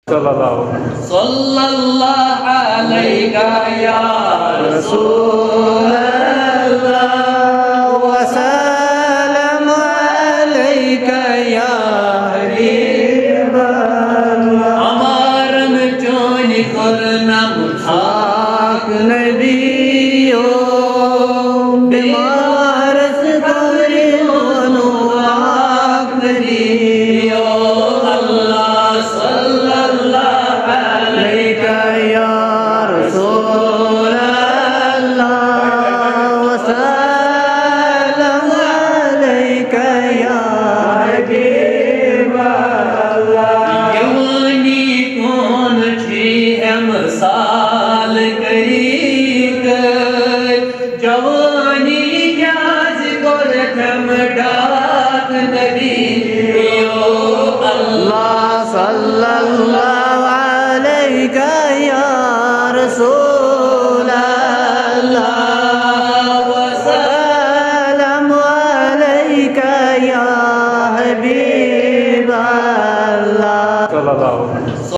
सल्लल्लाहु अलैहि या रसूल अल्लाह वसल्लम अलैका या हबीब अल्लाह। अमारम चोनी खुरनम खाक नबियो बीमारस कबरे मोनो आक नबियो अल्लाह सल्लल्लाहु अलैका या रसूल अल्लाह वसल्लम अलैका या हबीब अल्लाह। जवानी कौन छी है मिसाल करीक जवानी जाज गोर थम डाक नबियो अल्लाह सल्लल्लाहु अलैका या रसूल अल्लाह वसल्लम अलैका या हबीब अल्लाह।